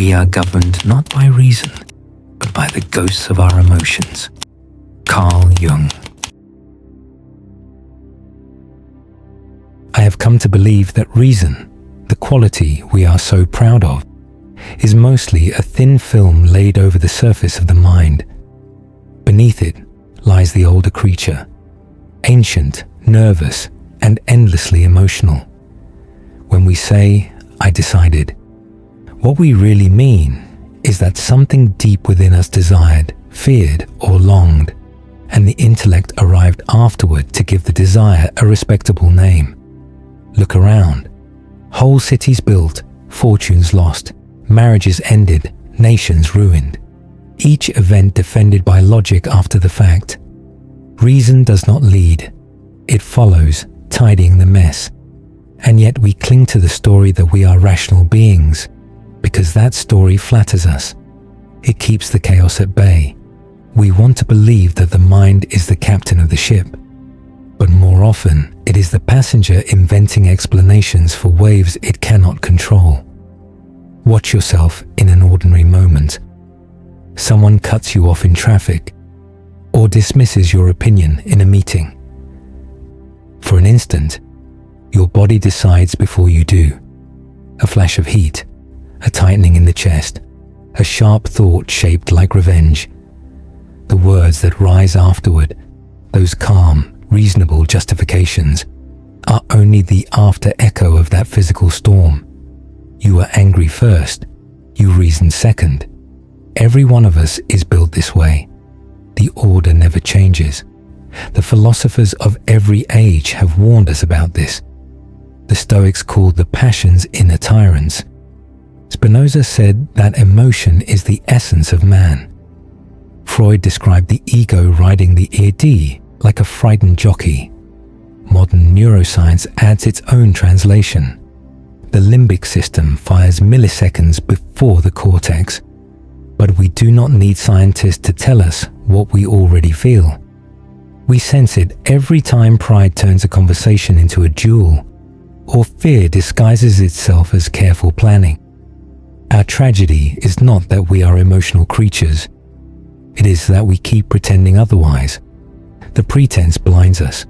we are governed not by reason, but by the ghosts of our emotions. Carl Jung. I have come to believe that reason, the quality we are so proud of, is mostly a thin film laid over the surface of the mind. Beneath it lies the older creature, ancient, nervous, and endlessly emotional. When we say, "I decided," what we really mean is that something deep within us desired, feared, or longed, and the intellect arrived afterward to give the desire a respectable name. Look around. Whole cities built, fortunes lost, marriages ended, nations ruined. Each event defended by logic after the fact. Reason does not lead. It follows, tidying the mess. And yet we cling to the story that we are rational beings, because that story flatters us. It keeps the chaos at bay. We want to believe that the mind is the captain of the ship, but more often it is the passenger inventing explanations for waves it cannot control. Watch yourself in an ordinary moment. Someone cuts you off in traffic, or dismisses your opinion in a meeting. For an instant, your body decides before you do. A flash of heat, a tightening in the chest, a sharp thought shaped like revenge. The words that rise afterward, those calm, reasonable justifications, are only the after echo of that physical storm. You were angry first, you reasoned second. Every one of us is built this way. The order never changes. The philosophers of every age have warned us about this. The Stoics called the passions inner tyrants. Spinoza said that emotion is the essence of man. Freud described the ego riding the idée like a frightened jockey. Modern neuroscience adds its own translation. The limbic system fires milliseconds before the cortex. But we do not need scientists to tell us what we already feel. We sense it every time pride turns a conversation into a duel, or fear disguises itself as careful planning. Our tragedy is not that we are emotional creatures. It is that we keep pretending otherwise. The pretense blinds us,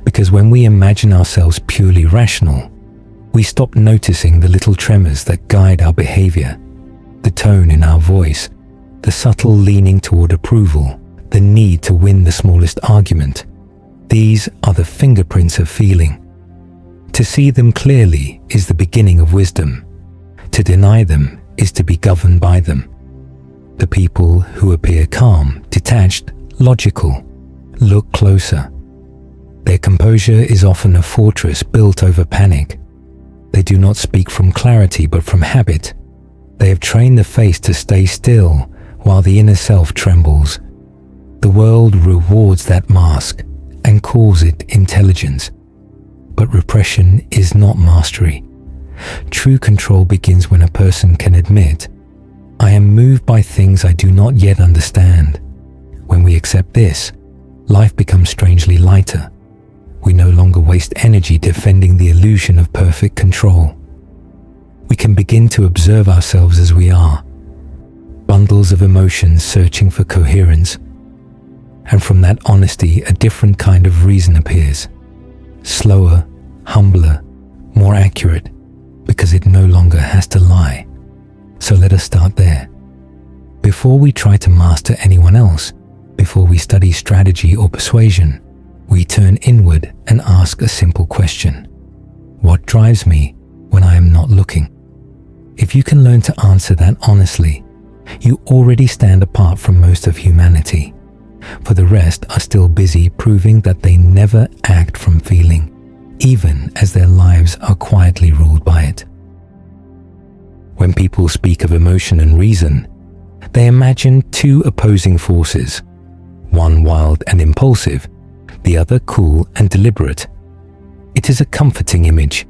because when we imagine ourselves purely rational, we stop noticing the little tremors that guide our behavior, the tone in our voice, the subtle leaning toward approval, the need to win the smallest argument. These are the fingerprints of feeling. To see them clearly is the beginning of wisdom. To deny them is to be governed by them. The people who appear calm, detached, logical, look closer. Their composure is often a fortress built over panic. They do not speak from clarity but from habit. They have trained the face to stay still while the inner self trembles. The world rewards that mask and calls it intelligence. But repression is not mastery. True control begins when a person can admit, "I am moved by things I do not yet understand." When we accept this, life becomes strangely lighter. We no longer waste energy defending the illusion of perfect control. We can begin to observe ourselves as we are, bundles of emotions searching for coherence. And from that honesty, a different kind of reason appears. Slower, humbler, more accurate, because it no longer has to lie. So let us start there. Before we try to master anyone else, before we study strategy or persuasion, we turn inward and ask a simple question. What drives me when I am not looking? If you can learn to answer that honestly, you already stand apart from most of humanity. For the rest are still busy proving that they never act from feeling, even as their lives are quietly ruled by it. When people speak of emotion and reason, they imagine two opposing forces, one wild and impulsive, the other cool and deliberate. It is a comforting image,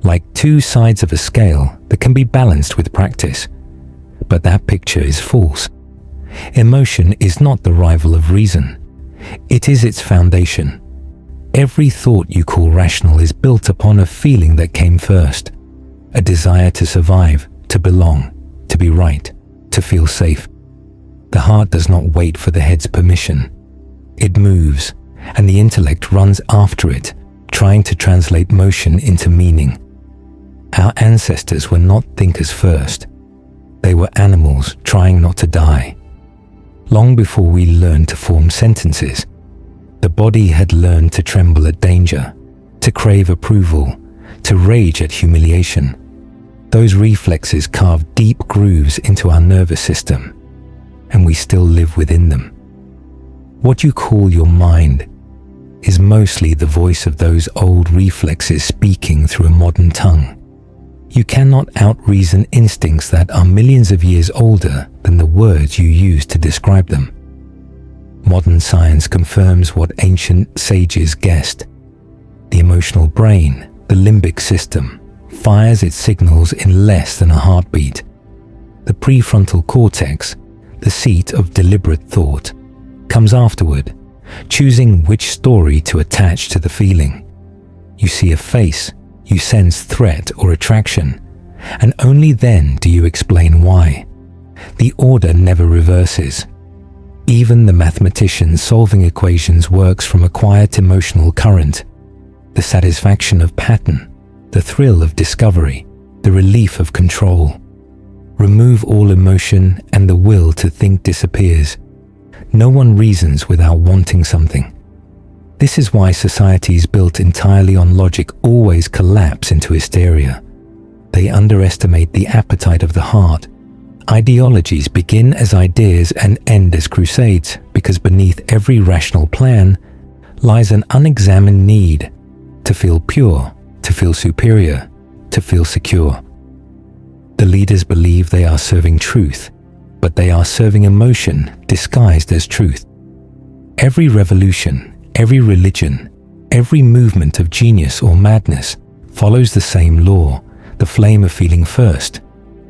like two sides of a scale that can be balanced with practice. But that picture is false. Emotion is not the rival of reason. It is its foundation. Every thought you call rational is built upon a feeling that came first, a desire to survive, to belong, to be right, to feel safe. The heart does not wait for the head's permission. It moves, and the intellect runs after it, trying to translate motion into meaning. Our ancestors were not thinkers first. They were animals trying not to die. Long before we learned to form sentences, the body had learned to tremble at danger, to crave approval, to rage at humiliation. Those reflexes carved deep grooves into our nervous system, and we still live within them. What you call your mind is mostly the voice of those old reflexes speaking through a modern tongue. You cannot out-reason instincts that are millions of years older than the words you use to describe them. Modern science confirms what ancient sages guessed. The emotional brain, the limbic system, fires its signals in less than a heartbeat. The prefrontal cortex, the seat of deliberate thought, comes afterward, choosing which story to attach to the feeling. You see a face, you sense threat or attraction, and only then do you explain why. The order never reverses. Even the mathematician solving equations works from a quiet emotional current. The satisfaction of pattern, the thrill of discovery, the relief of control. Remove all emotion and the will to think disappears. No one reasons without wanting something. This is why societies built entirely on logic always collapse into hysteria. They underestimate the appetite of the heart. Ideologies begin as ideas and end as crusades because beneath every rational plan lies an unexamined need to feel pure, to feel superior, to feel secure. The leaders believe they are serving truth, but they are serving emotion disguised as truth. Every revolution, every religion, every movement of genius or madness follows the same law, the flame of feeling first,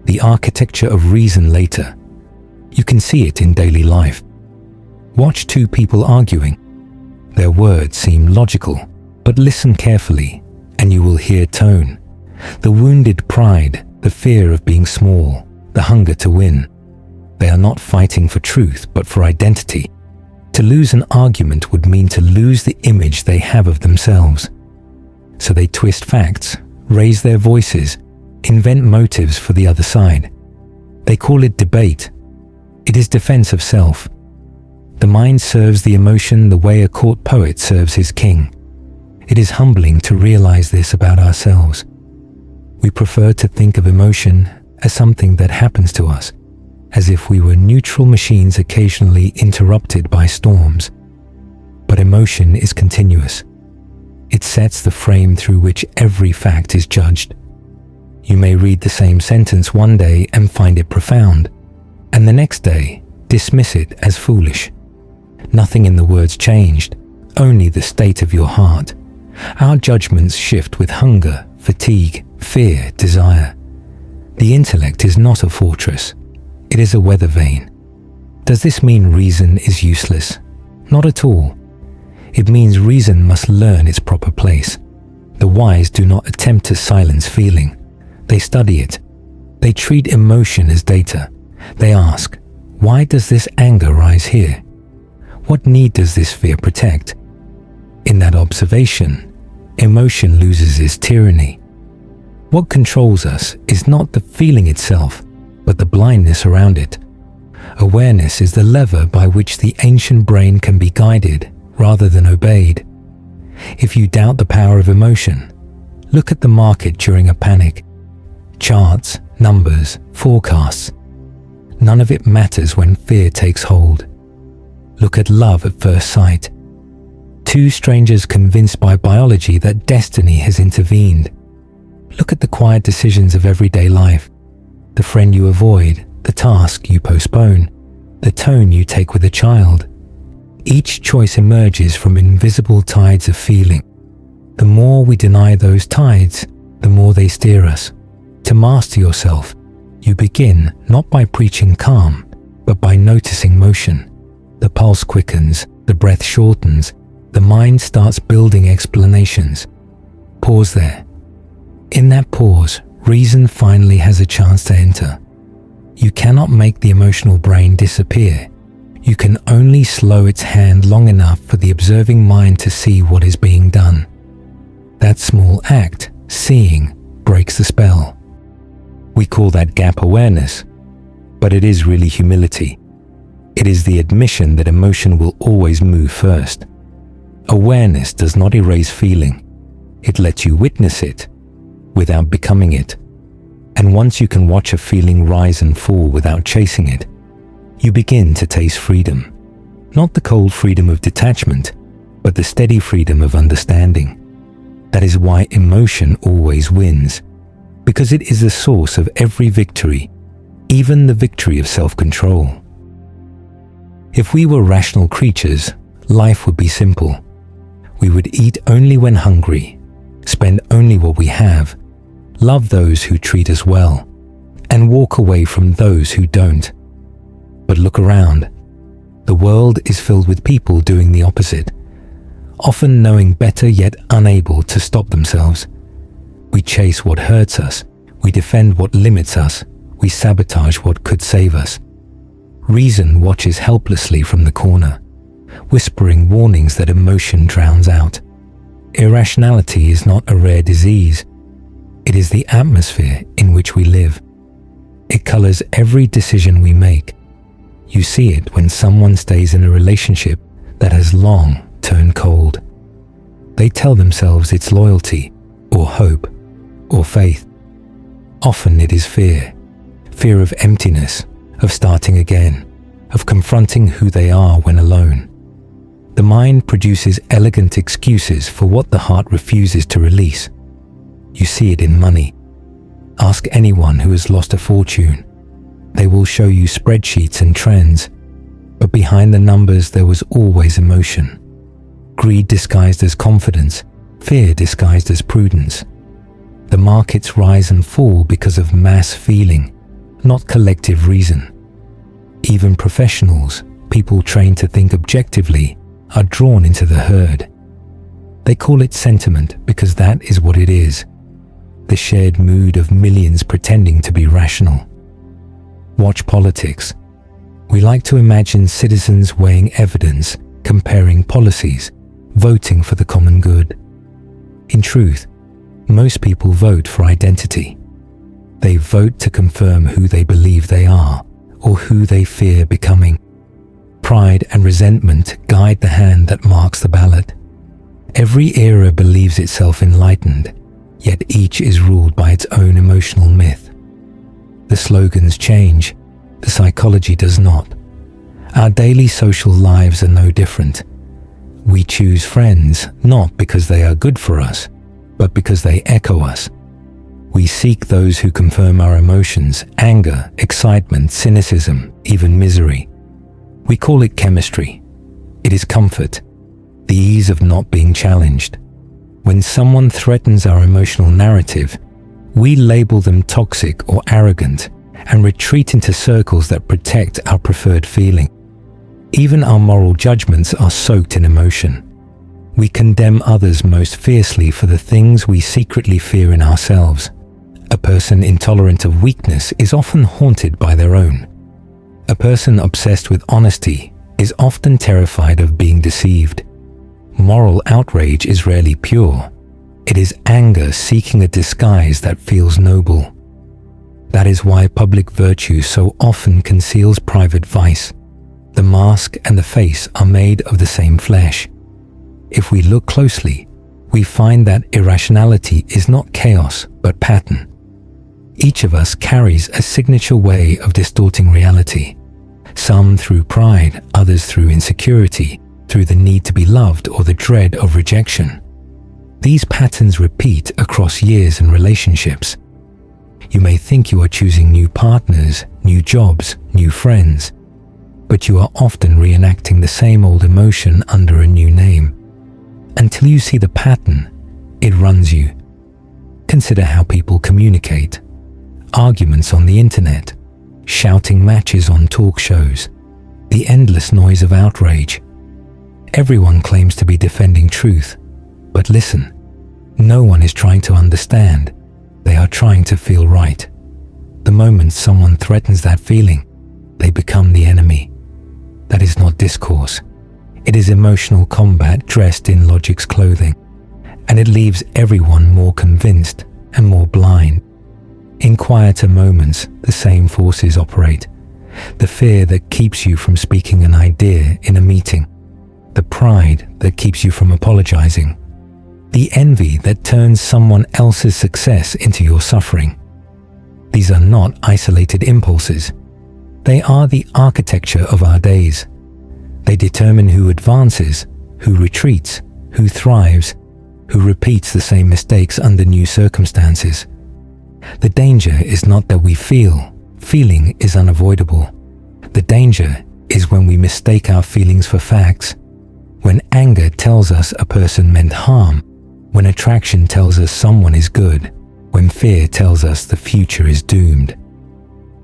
the architecture of reason later. You can see it in daily life. Watch two people arguing. Their words seem logical, but listen carefully and you will hear tone. The wounded pride, the fear of being small, the hunger to win. They are not fighting for truth, but for identity. To lose an argument would mean to lose the image they have of themselves. So they twist facts, raise their voices, invent motives for the other side. They call it debate. It is defense of self. The mind serves the emotion the way a court poet serves his king. It is humbling to realize this about ourselves. We prefer to think of emotion as something that happens to us, as if we were neutral machines occasionally interrupted by storms. But emotion is continuous. It sets the frame through which every fact is judged. You may read the same sentence one day and find it profound, and the next day dismiss it as foolish. Nothing in the words changed, only the state of your heart. Our judgments shift with hunger, fatigue, fear, desire. The intellect is not a fortress. It is a weather vane. Does this mean reason is useless? Not at all. It means reason must learn its proper place. The wise do not attempt to silence feeling. They study it. They treat emotion as data. They ask, why does this anger rise here? What need does this fear protect? In that observation, emotion loses its tyranny. What controls us is not the feeling itself, but the blindness around it. Awareness is the lever by which the ancient brain can be guided rather than obeyed. If you doubt the power of emotion, look at the market during a panic. Charts, numbers, forecasts. None of it matters when fear takes hold. Look at love at first sight. Two strangers convinced by biology that destiny has intervened. Look at the quiet decisions of everyday life. The friend you avoid, the task you postpone, the tone you take with a child. Each choice emerges from invisible tides of feeling. The more we deny those tides, the more they steer us. To master yourself, you begin not by preaching calm, but by noticing motion. The pulse quickens, the breath shortens, the mind starts building explanations. Pause there. In that pause, reason finally has a chance to enter. You cannot make the emotional brain disappear. You can only slow its hand long enough for the observing mind to see what is being done. That small act, seeing, breaks the spell. We call that gap awareness, but it is really humility. It is the admission that emotion will always move first. Awareness does not erase feeling. It lets you witness it without becoming it. And once you can watch a feeling rise and fall without chasing it, you begin to taste freedom. Not the cold freedom of detachment, but the steady freedom of understanding. That is why emotion always wins, because it is the source of every victory, even the victory of self-control. If we were rational creatures, life would be simple. We would eat only when hungry, spend only what we have, love those who treat us well, and walk away from those who don't. But look around. The world is filled with people doing the opposite, often knowing better yet unable to stop themselves. We chase what hurts us, we defend what limits us, we sabotage what could save us. Reason watches helplessly from the corner, whispering warnings that emotion drowns out. Irrationality is not a rare disease. It is the atmosphere in which we live. It colors every decision we make. You see it when someone stays in a relationship that has long turned cold. They tell themselves it's loyalty, or hope, or faith. Often it is fear. Fear of emptiness, of starting again, of confronting who they are when alone. The mind produces elegant excuses for what the heart refuses to release. You see it in money. Ask anyone who has lost a fortune. They will show you spreadsheets and trends, but behind the numbers there was always emotion. Greed disguised as confidence, fear disguised as prudence. The markets rise and fall because of mass feeling, not collective reason. Even professionals, people trained to think objectively, are drawn into the herd. They call it sentiment because that is what it is. The shared mood of millions pretending to be rational. Watch politics. We like to imagine citizens weighing evidence, comparing policies, voting for the common good. In truth, most people vote for identity. They vote to confirm who they believe they are or who they fear becoming. Pride and resentment guide the hand that marks the ballot. Every era believes itself enlightened, yet each is ruled by its own emotional myth. The slogans change, the psychology does not. Our daily social lives are no different. We choose friends not because they are good for us, but because they echo us. We seek those who confirm our emotions, anger, excitement, cynicism, even misery. We call it chemistry. It is comfort, the ease of not being challenged. When someone threatens our emotional narrative, we label them toxic or arrogant and retreat into circles that protect our preferred feeling. Even our moral judgments are soaked in emotion. We condemn others most fiercely for the things we secretly fear in ourselves. A person intolerant of weakness is often haunted by their own. A person obsessed with honesty is often terrified of being deceived. Moral outrage is rarely pure. It is anger seeking a disguise that feels noble. That is why public virtue so often conceals private vice. The mask and the face are made of the same flesh. If we look closely, we find that irrationality is not chaos but pattern. Each of us carries a signature way of distorting reality. Some through pride, others through insecurity, through the need to be loved or the dread of rejection. These patterns repeat across years and relationships. You may think you are choosing new partners, new jobs, new friends, but you are often reenacting the same old emotion under a new name. Until you see the pattern, it runs you. Consider how people communicate. Arguments on the internet, shouting matches on talk shows, the endless noise of outrage. Everyone claims to be defending truth, but listen, no one is trying to understand. They are trying to feel right. the moment someone threatens that feeling, they become the enemy. That is not discourse. It is emotional combat dressed in logic's clothing, and it leaves everyone more convinced and more blind. In quieter moments, the same forces operate. The fear that keeps you from speaking an idea in a meeting. The pride that keeps you from apologizing. The envy that turns someone else's success into your suffering. These are not isolated impulses. They are the architecture of our days. They determine who advances, who retreats, who thrives, who repeats the same mistakes under new circumstances. The danger is not that we feel. Feeling is unavoidable. The danger is when we mistake our feelings for facts. When anger tells us a person meant harm. When attraction tells us someone is good. When fear tells us the future is doomed.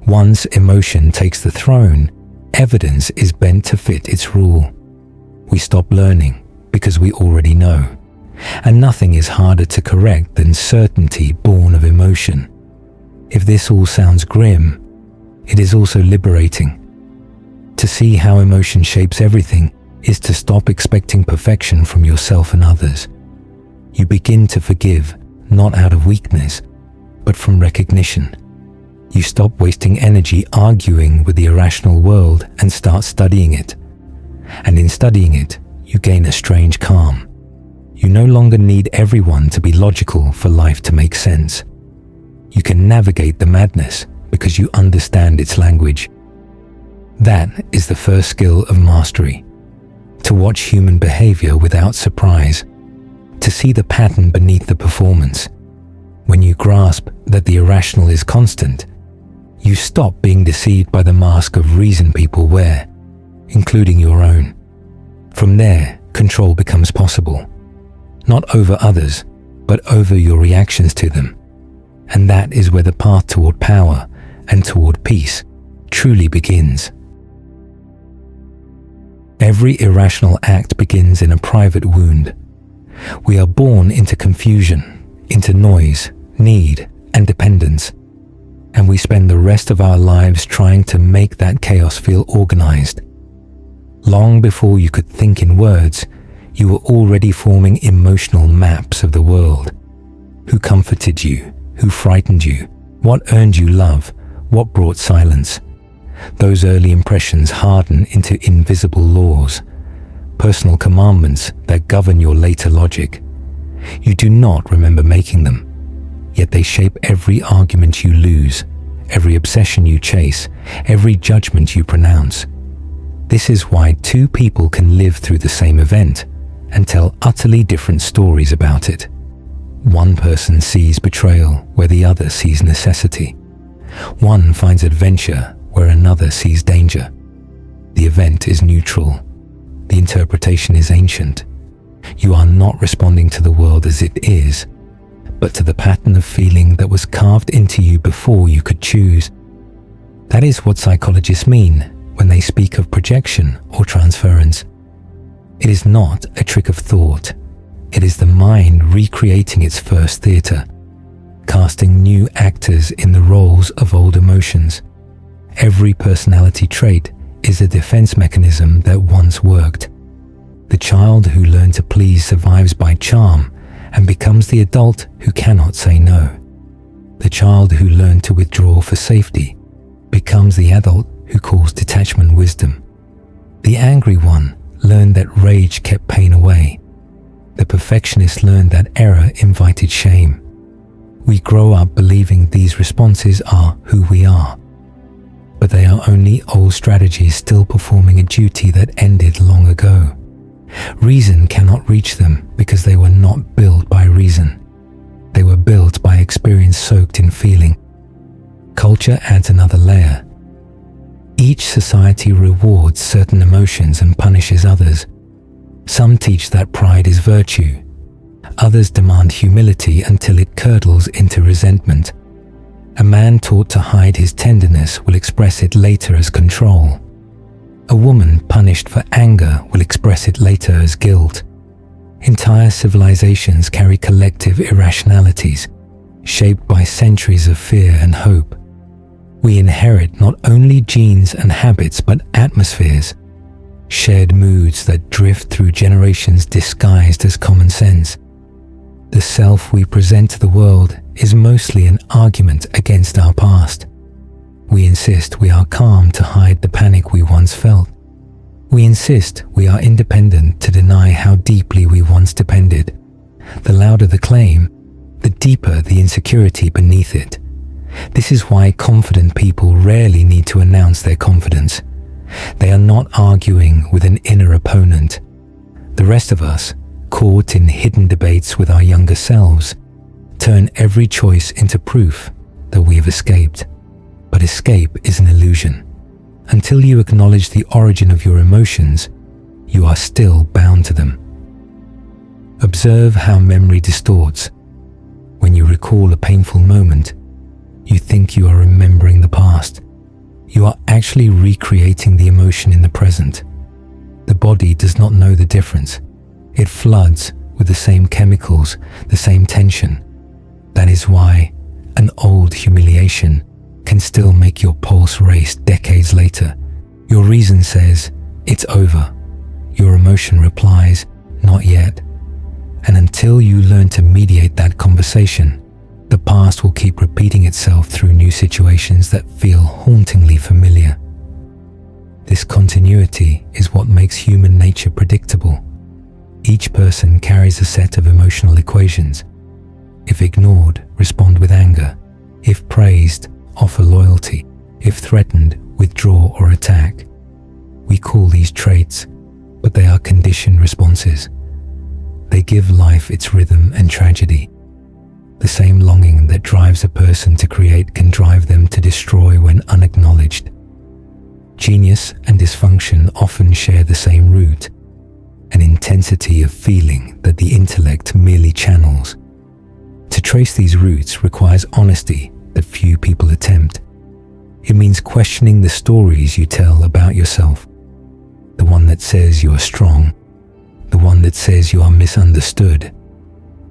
Once emotion takes the throne, evidence is bent to fit its rule. We stop learning because we already know. And nothing is harder to correct than certainty born of emotion. If this all sounds grim, it is also liberating. To see how emotion shapes everything is to stop expecting perfection from yourself and others. You begin to forgive, not out of weakness, but from recognition. You stop wasting energy arguing with the irrational world and start studying it. And in studying it, you gain a strange calm. You no longer need everyone to be logical for life to make sense. You can navigate the madness because you understand its language. That is the first skill of mastery. To watch human behavior without surprise. To see the pattern beneath the performance. When you grasp that the irrational is constant, you stop being deceived by the mask of reason people wear, including your own. From there, control becomes possible. Not over others, but over your reactions to them. And that is where the path toward power and toward peace truly begins. Every irrational act begins in a private wound. We are born into confusion, into noise, need, and dependence. And we spend the rest of our lives trying to make that chaos feel organized. Long before you could think in words, you were already forming emotional maps of the world. Who comforted you? Who frightened you? What earned you love? What brought silence? Those early impressions harden into invisible laws, personal commandments that govern your later logic. You do not remember making them, yet they shape every argument you lose, every obsession you chase, every judgment you pronounce. This is why two people can live through the same event and tell utterly different stories about it. One person sees betrayal where the other sees necessity. One finds adventure where another sees danger. The event is neutral. The interpretation is ancient. You are not responding to the world as it is, but to the pattern of feeling that was carved into you before you could choose. That is what psychologists mean when they speak of projection or transference. It is not a trick of thought. It is the mind recreating its first theater, casting new actors in the roles of old emotions. Every personality trait is a defense mechanism that once worked. The child who learned to please survives by charm and becomes the adult who cannot say no. The child who learned to withdraw for safety becomes the adult who calls detachment wisdom. The angry one learned that rage kept pain away. The perfectionist learned that error invited shame. We grow up believing these responses are who we are, but they are only old strategies still performing a duty that ended long ago. Reason cannot reach them because they were not built by reason. They were built by experience soaked in feeling. Culture adds another layer. Each society rewards certain emotions and punishes others. Some teach that pride is virtue. Others demand humility until it curdles into resentment. A man taught to hide his tenderness will express it later as control. A woman punished for anger will express it later as guilt. Entire civilizations carry collective irrationalities, shaped by centuries of fear and hope. We inherit not only genes and habits, but atmospheres, shared moods that drift through generations disguised as common sense. The self we present to the world is mostly an argument against our past. We insist we are calm to hide the panic we once felt. We insist we are independent to deny how deeply we once depended. The louder the claim, the deeper the insecurity beneath it. This is why confident people rarely need to announce their confidence. They are not arguing with an inner opponent. The rest of us, caught in hidden debates with our younger selves, turn every choice into proof that we have escaped. But escape is an illusion. Until you acknowledge the origin of your emotions, you are still bound to them. Observe how memory distorts. When you recall a painful moment, you think you are remembering the past. You are actually recreating the emotion in the present. The body does not know the difference. It floods with the same chemicals, the same tension. That is why an old humiliation can still make your pulse race decades later. Your reason says, it's over. Your emotion replies, not yet. And until you learn to mediate that conversation, the past will keep repeating itself through new situations that feel hauntingly familiar. This continuity is what makes human nature predictable. Each person carries a set of emotional equations. If ignored, respond with anger. If praised, offer loyalty. If threatened, withdraw or attack. We call these traits, but they are conditioned responses. They give life its rhythm and tragedy. The same longing that drives a person to create can drive them to destroy when unacknowledged. Genius and dysfunction often share the same root, an intensity of feeling that the intellect merely channels. To trace these roots requires honesty that few people attempt. It means questioning the stories you tell about yourself. The one that says you are strong, the one that says you are misunderstood,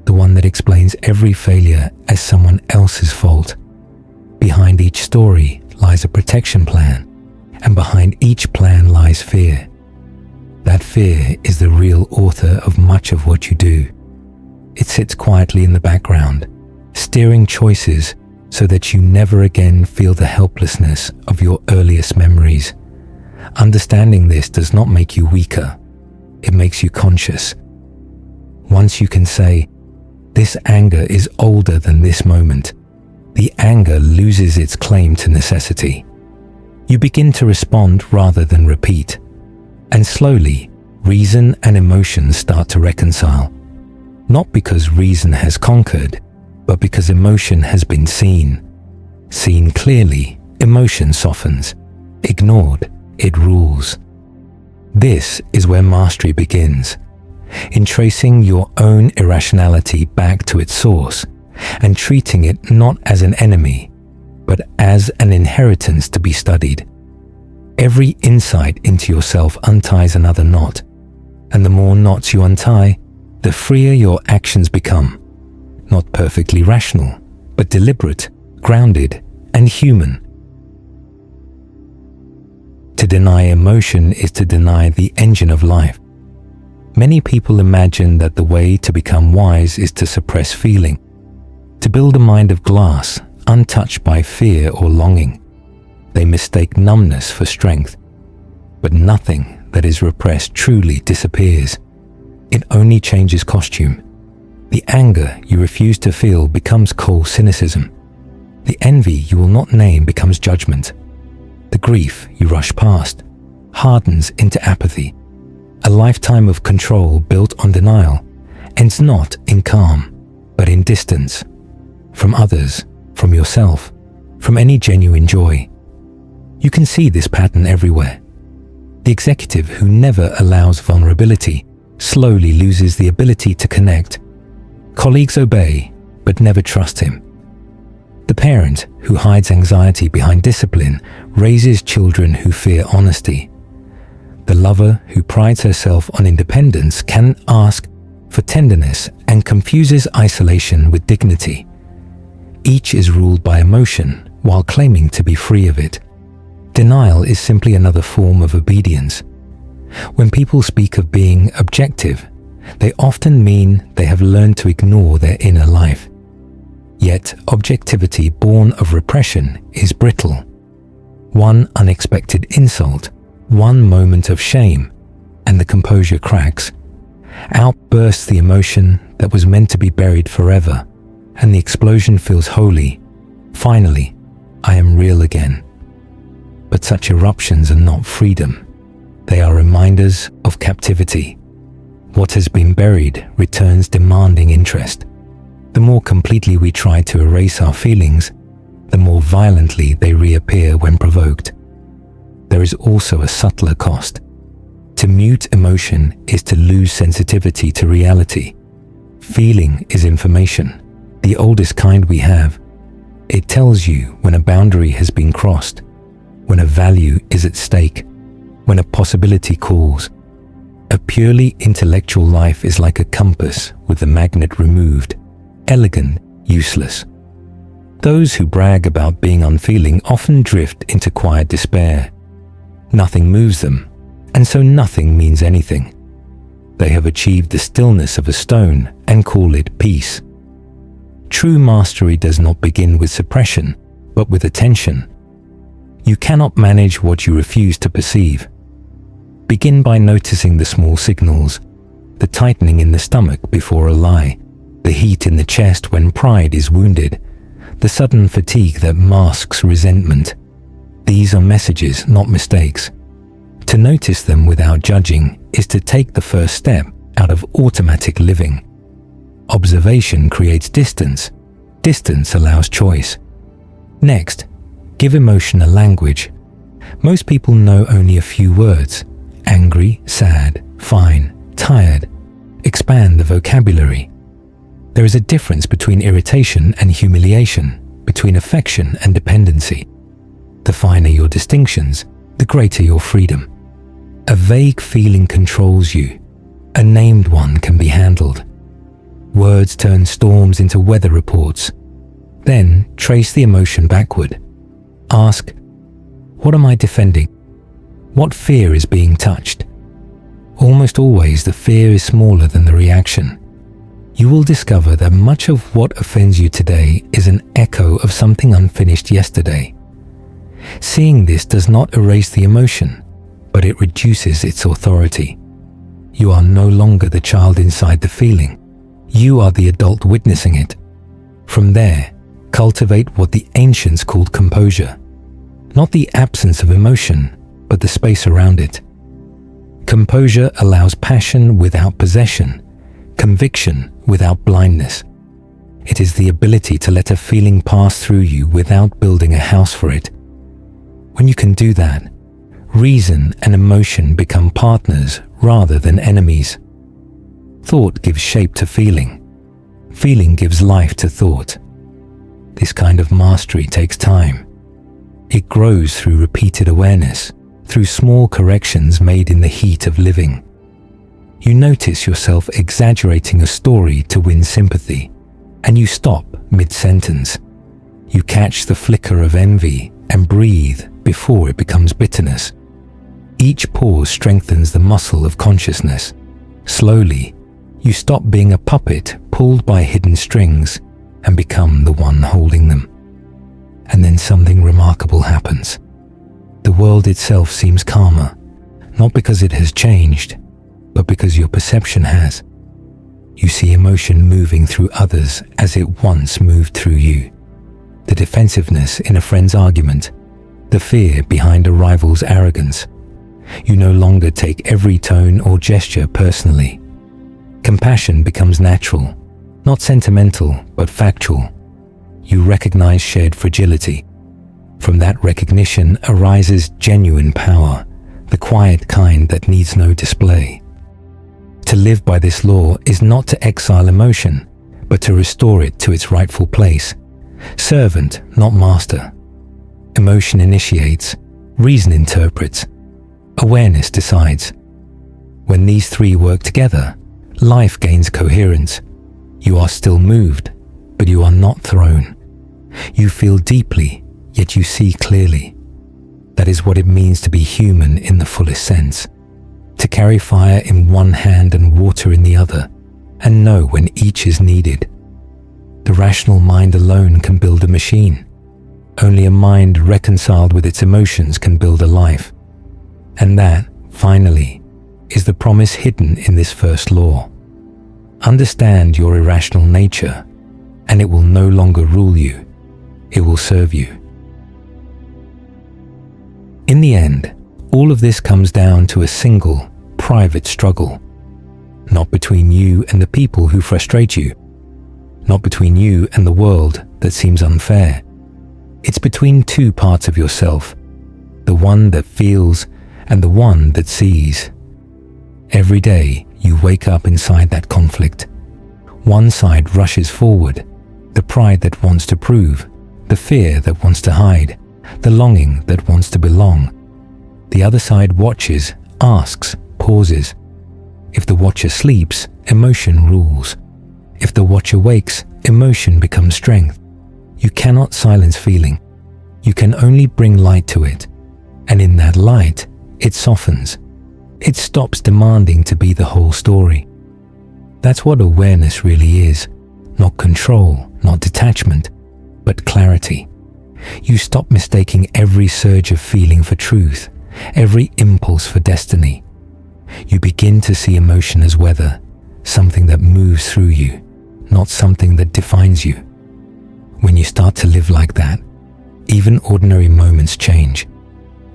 the one that explains every failure as someone else's fault. Behind each story lies a protection plan, and behind each plan lies fear. That fear is the real author of much of what you do. It sits quietly in the background, steering choices so that you never again feel the helplessness of your earliest memories. Understanding this does not make you weaker. It makes you conscious. Once you can say, this anger is older than this moment, the anger loses its claim to necessity. You begin to respond rather than repeat. And slowly, reason and emotion start to reconcile. Not because reason has conquered, but because emotion has been seen. Seen clearly, emotion softens. Ignored, it rules. This is where mastery begins, in tracing your own irrationality back to its source and treating it not as an enemy, but as an inheritance to be studied. Every insight into yourself unties another knot, and the more knots you untie, the freer your actions become. Not perfectly rational, but deliberate, grounded, and human. To deny emotion is to deny the engine of life. Many people imagine that the way to become wise is to suppress feeling, to build a mind of glass, untouched by fear or longing. They mistake numbness for strength, but nothing that is repressed truly disappears. It only changes costume. The anger you refuse to feel becomes cold cynicism. The envy you will not name becomes judgment. The grief you rush past hardens into apathy. A lifetime of control built on denial ends not in calm, but in distance. From others, from yourself, from any genuine joy. You can see this pattern everywhere. The executive who never allows vulnerability slowly loses the ability to connect. Colleagues obey, but never trust him. The parent who hides anxiety behind discipline raises children who fear honesty. The lover who prides herself on independence can ask for tenderness and confuses isolation with dignity. Each is ruled by emotion, while claiming to be free of it. Denial is simply another form of obedience. When people speak of being objective, they often mean they have learned to ignore their inner life. Yet, objectivity born of repression is brittle. One unexpected insult, one moment of shame, and the composure cracks. Out bursts the emotion that was meant to be buried forever, and the explosion feels holy. Finally, I am real again. But such eruptions are not freedom. They are reminders of captivity. What has been buried returns demanding interest. The more completely we try to erase our feelings, the more violently they reappear when provoked. There is also a subtler cost. To mute emotion is to lose sensitivity to reality. Feeling is information, the oldest kind we have. It tells you when a boundary has been crossed, when a value is at stake, when a possibility calls. A purely intellectual life is like a compass with the magnet removed, elegant, useless. Those who brag about being unfeeling often drift into quiet despair. Nothing moves them, and so nothing means anything. They have achieved the stillness of a stone and call it peace. True mastery does not begin with suppression, but with attention. You cannot manage what you refuse to perceive. Begin by noticing the small signals, the tightening in the stomach before a lie, the heat in the chest when pride is wounded, the sudden fatigue that masks resentment. These are messages, not mistakes. To notice them without judging is to take the first step out of automatic living. Observation creates distance. Distance allows choice. Next, give emotion a language. Most people know only a few words: angry, sad, fine, tired. Expand the vocabulary. There is a difference between irritation and humiliation, between affection and dependency. The finer your distinctions, the greater your freedom. A vague feeling controls you. A named one can be handled. Words turn storms into weather reports. Then trace the emotion backward. Ask, what am I defending? What fear is being touched? Almost always the fear is smaller than the reaction. You will discover that much of what offends you today is an echo of something unfinished yesterday. Seeing this does not erase the emotion, but it reduces its authority. You are no longer the child inside the feeling. You are the adult witnessing it. From there, cultivate what the ancients called composure. Not the absence of emotion, but the space around it. Composure allows passion without possession, conviction without blindness. It is the ability to let a feeling pass through you without building a house for it. When you can do that, reason and emotion become partners rather than enemies. Thought gives shape to feeling. Feeling gives life to thought. This kind of mastery takes time. It grows through repeated awareness, through small corrections made in the heat of living. You notice yourself exaggerating a story to win sympathy, and you stop mid-sentence. You catch the flicker of envy and breathe before it becomes bitterness. Each pause strengthens the muscle of consciousness. Slowly, you stop being a puppet pulled by hidden strings and become the one holding them. And then something remarkable happens. The world itself seems calmer, not because it has changed, but because your perception has. You see emotion moving through others as it once moved through you. The defensiveness in a friend's argument, the fear behind a rival's arrogance. You no longer take every tone or gesture personally. Compassion becomes natural, not sentimental, but factual. You recognize shared fragility. From that recognition arises genuine power, the quiet kind that needs no display. To live by this law is not to exile emotion, but to restore it to its rightful place. Servant, not master. Emotion initiates, reason interprets, awareness decides. When these three work together, life gains coherence. You are still moved, but you are not thrown. You feel deeply, yet you see clearly. That is what it means to be human in the fullest sense. To carry fire in one hand and water in the other, and know when each is needed. The rational mind alone can build a machine. Only a mind reconciled with its emotions can build a life. And that, finally, is the promise hidden in this first law. Understand your irrational nature, and it will no longer rule you. It will serve you. In the end, all of this comes down to a single, private struggle. Not between you and the people who frustrate you. Not between you and the world that seems unfair. It's between two parts of yourself, the one that feels and the one that sees. Every day you wake up inside that conflict. One side rushes forward, the pride that wants to prove, the fear that wants to hide, the longing that wants to belong. The other side watches, asks, pauses. If the watcher sleeps, emotion rules. If the watcher wakes, emotion becomes strength. You cannot silence feeling. You can only bring light to it. And in that light, it softens. It stops demanding to be the whole story. That's what awareness really is. Not control, not detachment, but clarity. You stop mistaking every surge of feeling for truth, every impulse for destiny. You begin to see emotion as weather, something that moves through you, not something that defines you. When you start to live like that, even ordinary moments change.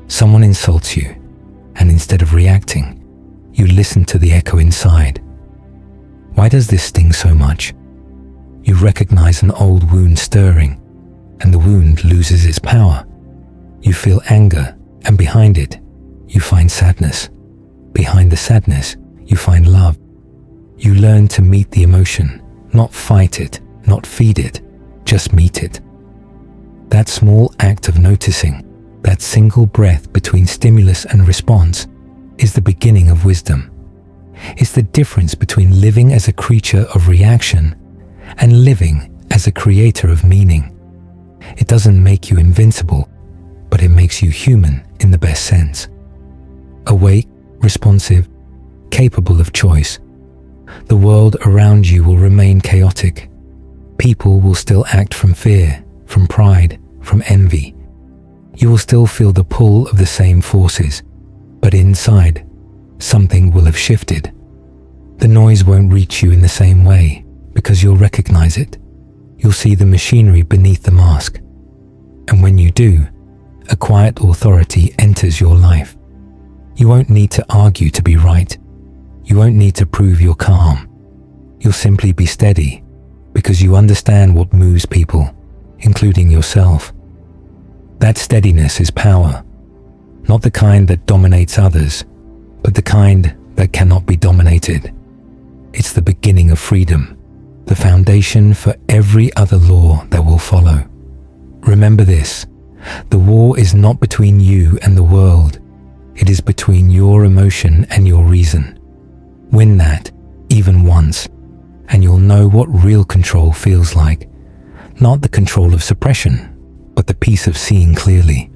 Someone insults you, and instead of reacting, you listen to the echo inside. Why does this sting so much? You recognize an old wound stirring, and the wound loses its power. You feel anger, and behind it, you find sadness. Behind the sadness, you find love. You learn to meet the emotion, not fight it, not feed it, just meet it. That small act of noticing, that single breath between stimulus and response, is the beginning of wisdom. It's the difference between living as a creature of reaction and living as a creator of meaning. It doesn't make you invincible, but it makes you human in the best sense. Awake, responsive, capable of choice. The world around you will remain chaotic. People will still act from fear, from pride, from envy. You will still feel the pull of the same forces, but inside, something will have shifted. The noise won't reach you in the same way because you'll recognize it. You'll see the machinery beneath the mask. And when you do, a quiet authority enters your life. You won't need to argue to be right. You won't need to prove you're calm. You'll simply be steady because you understand what moves people, including yourself. That steadiness is power, not the kind that dominates others, but the kind that cannot be dominated. It's the beginning of freedom, the foundation for every other law that will follow. Remember this, the war is not between you and the world. It is between your emotion and your reason. Win that, even once, and you'll know what real control feels like. Not the control of suppression, but the peace of seeing clearly.